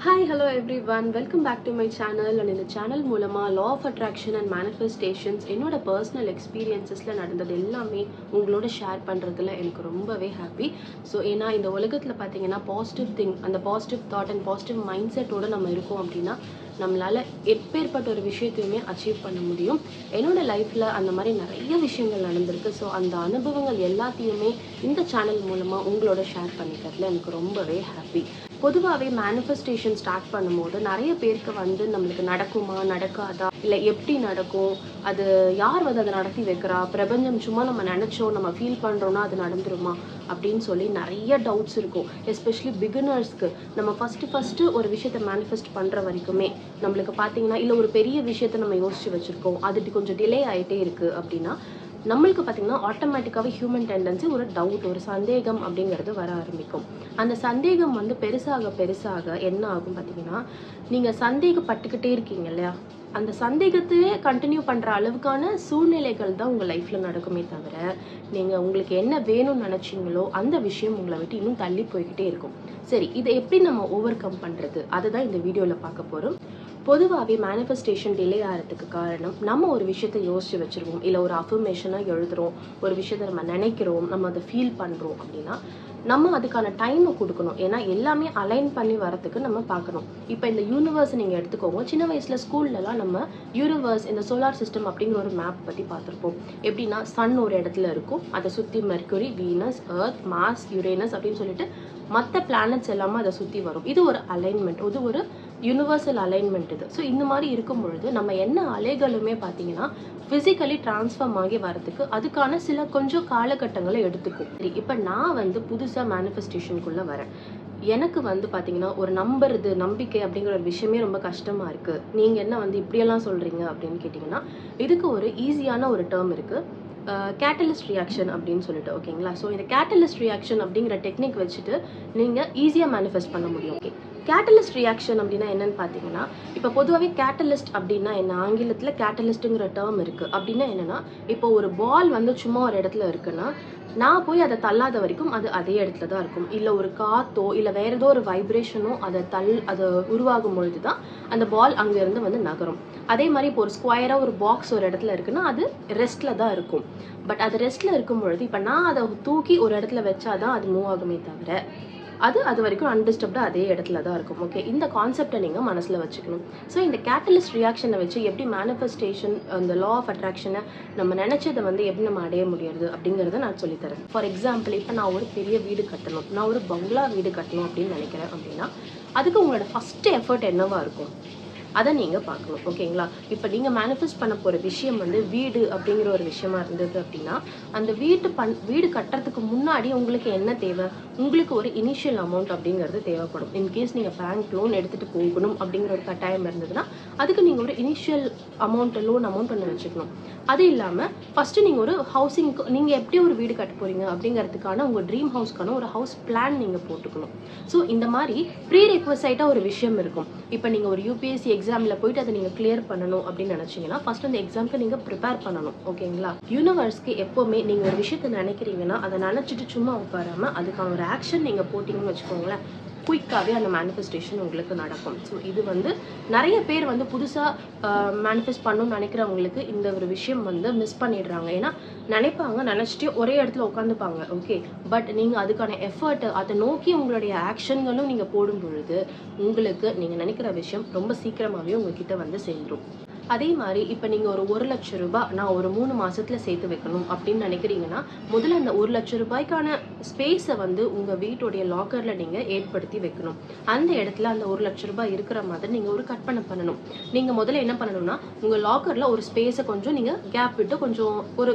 Hi, hello everyone. Welcome back to my channel. And in the channel மூலமா law of attraction and manifestations என்னோட personal experiences-ல நடந்தது எல்லாமே உங்களோட share பண்றதுல எனக்கு ரொம்பவே ஹாப்பி. ஸோ ஏன்னா இந்த உலகத்துல பார்த்தீங்கன்னா பாசிட்டிவ் திங், அந்த positive thought and positive mind செட்டோட நம்ம இருக்கோம் அப்படின்னா நம்மளால எப்பேற்பட்ட ஒரு விஷயத்தையுமே அச்சீவ் பண்ண முடியும். என்னோட லைஃப்ல அந்த மாதிரி நிறைய விஷயங்கள் நடந்திருக்கு. ஸோ அந்த அனுபவங்கள் எல்லாத்தையுமே இந்த சேனல் மூலமா உங்களோட ஷேர் பண்ணிக்கிறதுல எனக்கு ரொம்பவே ஹாப்பி. பொதுவாகவே மேனிஃபெஸ்டேஷன் ஸ்டார்ட் பண்ணும்போது நிறைய பேருக்கு வந்து நம்மளுக்கு நடக்குமா நடக்காதா, இல்லை எப்படி நடக்கும், அது யார் வந்து அதை நடத்தி வைக்கிறா, பிரபஞ்சம் சும்மா நம்ம நினச்சோம் நம்ம ஃபீல் பண்ணுறோன்னா அது நடந்துருமா அப்படின்னு சொல்லி நிறைய டவுட்ஸ் இருக்கும். எஸ்பெஷலி பிகினர்ஸ்க்கு நம்ம ஃபஸ்ட்டு ஒரு விஷயத்தை மேனிஃபெஸ்ட் பண்ணுற வரைக்குமே நம்மளுக்கு பார்த்தீங்கன்னா இல்லை ஒரு பெரிய விஷயத்த நம்ம யோசிச்சு வச்சுருக்கோம், அது கொஞ்சம் டிலே ஆகிட்டே இருக்குது அப்படின்னா நம்மளுக்கு பார்த்தீங்கன்னா ஆட்டோமேட்டிக்காகவே ஹியூமன் டெண்டன்சி ஒரு டவுட், ஒரு சந்தேகம் அப்படிங்கிறது வர ஆரம்பிக்கும். அந்த சந்தேகம் வந்து பெருசாக என்ன ஆகும் பார்த்தீங்கன்னா, நீங்கள் சந்தேகப்பட்டுக்கிட்டே இருக்கீங்க இல்லையா, அந்த சந்தேகத்தையே கண்டினியூ பண்ணுற அளவுக்கான சூழ்நிலைகள் தான் உங்கள் லைஃப்பில் நடக்குமே தவிர நீங்கள் உங்களுக்கு என்ன வேணும்னு நினச்சிங்களோ அந்த விஷயம் உங்களை விட்டு இன்னும் தள்ளி போய்கிட்டே இருக்கும். சரி, இதை எப்படி நம்ம ஓவர் கம் பண்ணுறது, அதை தான் இந்த வீடியோவில் பார்க்க போகிறோம். பொதுவாகவே மேனிஃபெஸ்டேஷன் டிலே ஆகிறதுக்கு காரணம் நம்ம ஒரு விஷயத்தை யோசிச்சு வச்சுருவோம், இல்லை ஒரு அஃபர்மேஷனாக எழுதுகிறோம், ஒரு விஷயத்தை நம்ம நினைக்கிறோம், நம்ம அதை ஃபீல் பண்ணுறோம் அப்படின்னா நம்ம அதுக்கான டைமை கொடுக்கணும். ஏன்னா எல்லாமே அலைன் பண்ணி வரத்துக்கு நம்ம பார்க்கணும். இப்போ இந்த யூனிவர்ஸ் நீங்கள் எடுத்துக்கோங்க. சின்ன வயசில் ஸ்கூல்லலாம் நம்ம யூனிவர்ஸ், இந்த சோலார் சிஸ்டம் அப்படிங்கிற ஒரு மேப் பற்றி பார்த்துருப்போம். எப்படின்னா சன் ஒரு இடத்துல இருக்கும், அதை சுற்றி Mercury, Venus, Earth, Mars, Uranus அப்படின்னு சொல்லிட்டு மற்ற பிளானட்ஸ் எல்லாமே அதை சுற்றி வரும். இது ஒரு அலைன்மெண்ட், இது ஒரு யூனிவர்சல் அலைன்மெண்ட் இது. ஸோ இந்த மாதிரி இருக்கும் பொழுது நம்ம என்ன அலைகளுமே பார்த்தீங்கன்னா ஃபிசிக்கலி டிரான்ஸ்ஃபார்ம் ஆகி வரதுக்கு அதுக்கான சில கொஞ்சம் காலகட்டங்களை எடுத்துக்கும். சரி, இப்போ நான் வந்து புதுசாக மேனிஃபெஸ்டேஷனுக்குள்ளே வரேன். எனக்கு வந்து பார்த்தீங்கன்னா ஒரு நம்பிக்கை அப்படிங்கிற ஒரு விஷயமே ரொம்ப கஷ்டமாக இருக்குது. நீங்கள் என்ன வந்து இப்படியெல்லாம் சொல்கிறீங்க அப்படின்னு கேட்டிங்கன்னா இதுக்கு ஒரு ஈஸியான ஒரு டேர்ம் இருக்குது, கேட்டலிஸ்ட் ரியாக்ஷன் அப்படின்னு சொல்லிட்டு. ஓகேங்களா? ஸோ இந்த கேட்டலிஸ்ட் ரியாக்ஷன் அப்படிங்கிற டெக்னிக் வச்சுட்டு நீங்கள் ஈஸியாக மேனிஃபெஸ்ட் பண்ண முடியும். ஓகே, கேட்டலிஸ்ட் ரியாக்ஷன் அப்படின்னா என்னன்னு பார்த்தீங்கன்னா, இப்போ பொதுவாகவே கேட்டலிஸ்ட் அப்படின்னா என்ன, ஆங்கிலத்தில் கேட்டலிஸ்ட்டுங்கிற டேர்ம் இருக்குது. அப்படின்னா என்னென்னா, இப்போ ஒரு பால் வந்து சும்மா ஒரு இடத்துல இருக்குன்னா நான் போய் அதை தள்ளாத வரைக்கும் அது அதே இடத்துல தான் இருக்கும். இல்லை ஒரு காற்றோ இல்லை வேறு ஏதோ ஒரு வைப்ரேஷனோ அதை உருவாகும் பொழுது தான் அந்த பால் அங்கேருந்து வந்து நகரும். அதே மாதிரி இப்போ ஒரு ஸ்கொயராக ஒரு பாக்ஸ் ஒரு இடத்துல இருக்குன்னா அது ரெஸ்ட்டில் தான் இருக்கும். பட் அது ரெஸ்ட்டில் இருக்கும் பொழுது இப்போ நான் அதை தூக்கி ஒரு இடத்துல வச்சாதான் அது மூவ் ஆகுமே தவிர அது வரைக்கும் அன்டிஸ்டர்ப்டாக அதே இடத்துல தான் இருக்கும். ஓகே, இந்த கான்செப்டை நீங்கள் மனசில் வச்சுக்கணும். ஸோ இந்த கேட்டலிஸ்ட் ரியாக்ஷனை வச்சு எப்படி மேனிஃபெஸ்டேஷன், அந்த லா ஆஃப் அட்ராக்ஷனை நம்ம நினச்சதை வந்து எப்படி நம்ம அடைய முடியாது அப்படிங்கிறத நான் சொல்லித்தரேன். ஃபார் எக்ஸாம்பிள், இப்போ நான் ஒரு பெரிய வீடு கட்டணும், நான் ஒரு பங்களா வீடு கட்டணும் அப்படின்னு நினைக்கிறேன் அப்படின்னா அதுக்கு உங்களோட ஃபஸ்ட்டு எஃபர்ட் என்னவாக இருக்கும் அதை நீங்கள் பார்க்கணும். ஓகேங்களா? இப்போ நீங்கள் மேனிஃபெஸ்ட் பண்ண போகிற விஷயம் வந்து வீடு அப்படிங்கிற ஒரு விஷயமா இருந்தது அப்படின்னா அந்த வீடு கட்டுறதுக்கு முன்னாடி உங்களுக்கு என்ன தேவை, உங்களுக்கு ஒரு இனிஷியல் அமௌண்ட் அப்படிங்கிறது தேவைப்படும். இன்கேஸ் நீங்கள் பேங்க் லோன் எடுத்துகிட்டு போகணும் அப்படிங்கிற ஒரு கட்டாயம் இருந்ததுன்னா அதுக்கு நீங்கள் ஒரு இனிஷியல் லோன் அமௌண்ட் ஒன்று வச்சுக்கணும். அது இல்லாமல் ஃபஸ்ட்டு நீங்கள் ஒரு ஹவுசிங்க்கு நீங்கள் எப்படி ஒரு வீடு கட்ட போகிறீங்க அப்படிங்கிறதுக்கான உங்கள் ட்ரீம் ஹவுஸ்க்கான ஒரு ஹவுஸ் பிளான் நீங்கள் போட்டுக்கணும். ஸோ இந்த மாதிரி ப்ரீ ரெக்வசைட்டாக ஒரு விஷயம் இருக்கும். இப்போ நீங்கள் ஒரு யூபிஎஸ்சி எக்ஸாமில் போயிட்டு அதை நீங்கள் கிளியர் பண்ணணும் அப்படின்னு நினச்சிங்கன்னா ஃபஸ்ட் அந்த எக்ஸாம்க்கு நீங்கள் ப்ரிப்பேர் பண்ணணும். ஓகேங்களா? யூனிவர்ஸ்க்கு எப்போவுமே நீங்கள் ஒரு விஷயத்தை நினைக்கிறீங்கன்னா அதை நினச்சிட்டு சும்மா உட்காராமல் அதுக்கான ஒரு ஆக்ஷன் நீங்கள் போட்டிங்கன்னு வச்சுக்கோங்களேன், குயிக்காகவே அந்த மேனிஃபெஸ்டேஷன் உங்களுக்கு நடக்கும். ஸோ இது வந்து நிறைய பேர் வந்து புதுசாக மேனிஃபெஸ்ட் பண்ணணும்னு நினைக்கிறவங்களுக்கு இந்த ஒரு விஷயம் வந்து மிஸ் பண்ணிடுறாங்க. ஏன்னா நினச்சிட்டே ஒரே இடத்துல உட்காந்துப்பாங்க. ஓகே, பட் நீங்கள் அதுக்கான எஃபர்ட், அதை நோக்கி உங்களுடைய ஆக்ஷன்களும் நீங்கள் போடும் பொழுது உங்களுக்கு நீங்கள் நினைக்கிற விஷயம் ரொம்ப சீக்கிரமாகவே உங்ககிட்ட வந்து சேர்ந்துடும். அதே மாதிரி இப்போ நீங்கள் ஒரு 1,00,000 ரூபாய் நான் ஒரு 3 மாதத்தில் சேர்த்து வைக்கணும் அப்படின்னு நினைக்கிறீங்கன்னா முதல்ல அந்த 1,00,000 ரூபாய்க்கான ஸ்பேஸை வந்து உங்கள் வீட்டுடைய லாக்கரில் நீங்கள் ஏற்படுத்தி வைக்கணும். அந்த இடத்துல அந்த 1,00,000 ரூபாய் இருக்கிற மாதிரி நீங்கள் ஒரு கற்பனை பண்ணணும். நீங்கள் முதல்ல என்ன பண்ணணும்னா உங்கள் லாக்கரில் ஒரு ஸ்பேஸை கொஞ்சம் நீங்கள் கேப் விட்டு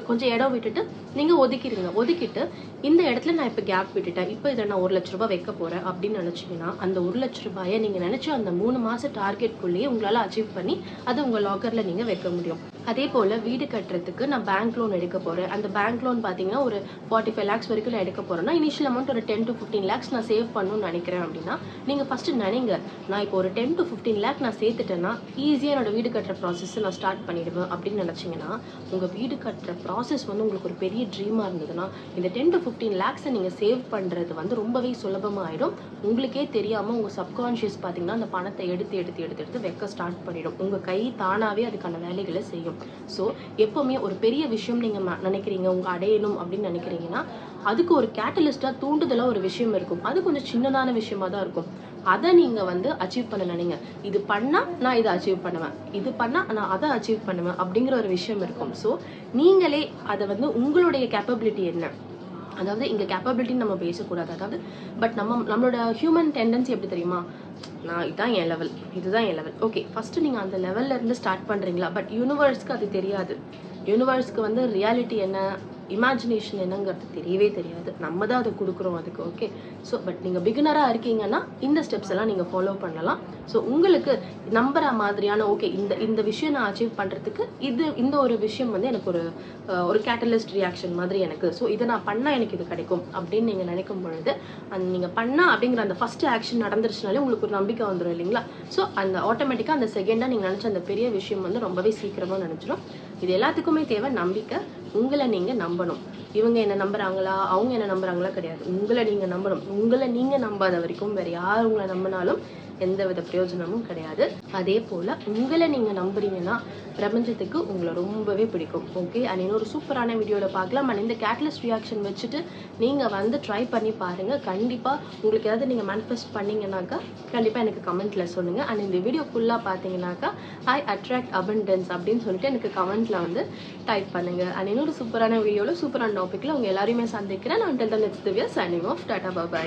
கொஞ்சம் இடம் விட்டுட்டு நீங்கள் ஒதுக்கிட்டு இந்த இடத்துல நான் இப்போ கேப் விட்டுட்டேன், இப்போ இதை நான் 1,00,000 ரூபாய் வைக்க போகிறேன் அப்படின்னு நினச்சிங்கன்னா அந்த 1,00,000 ரூபாயை நீங்கள் நினச்சி அந்த 3 மாத டார்கெட்குள்ளேயே உங்களால் அச்சீவ் பண்ணி அதை உங்கள் லாக்கரில் நீங்கள் வைக்க முடியும். அதே போல் வீடு கட்டுறதுக்கு நான் பேங்க் லோன் எடுக்க போகிறேன். அந்த பேங்க் லோன் பார்த்தீங்கன்னா ஒரு 45 lakhs வரைக்கும் நான் எடுக்க போகிறேன்னா இனிஷியல் அமௌண்ட் ஒரு 10 to 15 lakhs நான் சேவ் பண்ணணும்னு நினைக்கிறேன் அப்படின்னா நீங்கள் ஃபஸ்ட்டு நினைங்க, நான் இப்போ ஒரு 10 to 15 lakh நான் சேர்த்துட்டேன்னா ஈஸியாக என்னோட வீடு கட்டுற ப்ராசஸ் நான் ஸ்டார்ட் பண்ணிடுவேன் அப்படின்னு நினச்சிங்கன்னா உங்கள் வீடு கட்டுற ப்ராசஸ் வந்து உங்களுக்கு ஒரு பெரிய ட்ரீமாக இருந்ததுன்னா இந்த 10 to 15 lakhs நீங்கள் சேவ் பண்ணுறது வந்து ரொம்பவே சுலபமாகிடும். உங்களுக்கே தெரியாமல் உங்கள் சப்கான்ஷியஸ் பார்த்தீங்கன்னா அந்த பணத்தை எடுத்து வைக்க ஸ்டார்ட் பண்ணிடும். உங்கள் கை தானாகவே அதுக்கான வேலைகளை செய்யும். ஸோ எப்போவுமே ஒரு பெரிய விஷயம் நீங்கள் நினைக்கிறீங்க உங்கள் அடையணும் அப்படின்னு நினைக்கிறீங்கன்னா அதுக்கு ஒரு கேட்டலிஸ்டாக தூண்டுதலாக ஒரு விஷயம் இருக்கும். அது கொஞ்சம் சின்னதான விஷயமா தான் இருக்கும். அதை நீங்கள் வந்து அச்சீவ் பண்ண நினைங்க. இது பண்ணால் நான் இதை அச்சீவ் பண்ணுவேன், இது பண்ணால் நான் அதை அச்சீவ் பண்ணுவேன் அப்படிங்கிற ஒரு விஷயம் இருக்கும். ஸோ நீங்களே அதை வந்து உங்களுடைய கேப்பபிலிட்டி என்ன, அதாவது இங்கே கேப்பபிலிட்டின்னு நம்ம பேசக்கூடாது, அதாவது பட் நம்மளோட ஹியூமன் டெண்டன்சி எப்படி தெரியுமா, நான் இதுதான் என் லெவல், இதுதான் என் லெவல். ஓகே, ஃபஸ்ட்டு நீங்கள் அந்த லெவலில் இருந்து ஸ்டார்ட் பண்ணுறீங்களா? பட் யூனிவர்ஸ்க்கு அது தெரியாது. யூனிவர்ஸ்க்கு வந்து ரியாலிட்டி என்ன, இமேஜினேஷன் என்னங்கிறது தெரியவே தெரியாது. நம்ம தான் அதை கொடுக்குறோம் அதுக்கு. ஓகே, ஸோ பட் நீங்கள் பிகினராக இருக்கீங்கன்னா இந்த ஸ்டெப்ஸ் எல்லாம் நீங்கள் ஃபாலோ பண்ணலாம். ஸோ உங்களுக்கு நம்புற மாதிரியான ஓகே இந்த விஷயம் நான் அச்சீவ் பண்ணுறதுக்கு இந்த ஒரு விஷயம் வந்து எனக்கு ஒரு கேட்டலிஸ்ட் ரியாக்ஷன் மாதிரி எனக்கு. ஸோ இதை நான் பண்ணால் எனக்கு இது கிடைக்கும் அப்படின்னு நீங்கள் நினைக்கும் பொழுது நீங்கள் பண்ணால் அப்படிங்கிற அந்த ஃபஸ்ட்டு ஆக்ஷன் நடந்துருச்சுனாலே உங்களுக்கு ஒரு நம்பிக்கை வந்துடும் இல்லைங்களா? ஸோ அந்த ஆட்டோமேட்டிக்காக அந்த செகண்டாக நீங்கள் நினச்ச அந்த பெரிய விஷயம் வந்து ரொம்பவே சீக்கிரமாக நினச்சிடும். இது எல்லாத்துக்குமே தேவை நம்பிக்கை. உங்களை நீங்கள் நம்பணும். இவங்க என்ன நம்புறாங்களா அவங்க என்ன நம்புறாங்களா கிடையாது, உங்களை நீங்கள் நம்பணும். உங்களை நீங்கள் நம்பாத வரைக்கும் வேறு யார் உங்களை நம்பினாலும் எந்த வித பிரயோஜனமும் கிடையாது. அதே போல் உங்களை நீங்கள் நம்புறீங்கன்னா பிரபஞ்சத்துக்கு உங்களை ரொம்பவே பிடிக்கும். ஓகே, அண்ட் இன்னொரு சூப்பரான வீடியோவில் பார்க்கலாம். அண்ட் இந்த கேட்டலிஸ்ட் ரியாக்ஷன் வச்சுட்டு நீங்கள் வந்து ட்ரை பண்ணி பாருங்கள். கண்டிப்பாக உங்களுக்கு ஏதாவது நீங்கள் மேனிஃபெஸ்ட் பண்ணிங்கனாக்கா கண்டிப்பாக எனக்கு கமெண்ட்டில் சொல்லுங்கள். அண்ட் இந்த வீடியோ ஃபுல்லாக பார்த்தீங்கன்னாக்கா ஐ அட்ராக்ட் அபண்டன்ஸ் அப்படின்னு சொல்லிட்டு எனக்கு கமெண்ட்டில் வந்து டைப் பண்ணுங்கள். அண்ட் இன்னொரு சூப்பரான வீடியோவில் சூப்பரான டாப்பிக்கில் உங்கள் எல்லாரையுமே சந்திக்கிறேன். நான் until then it's Divya signing off. Tata, bye bye.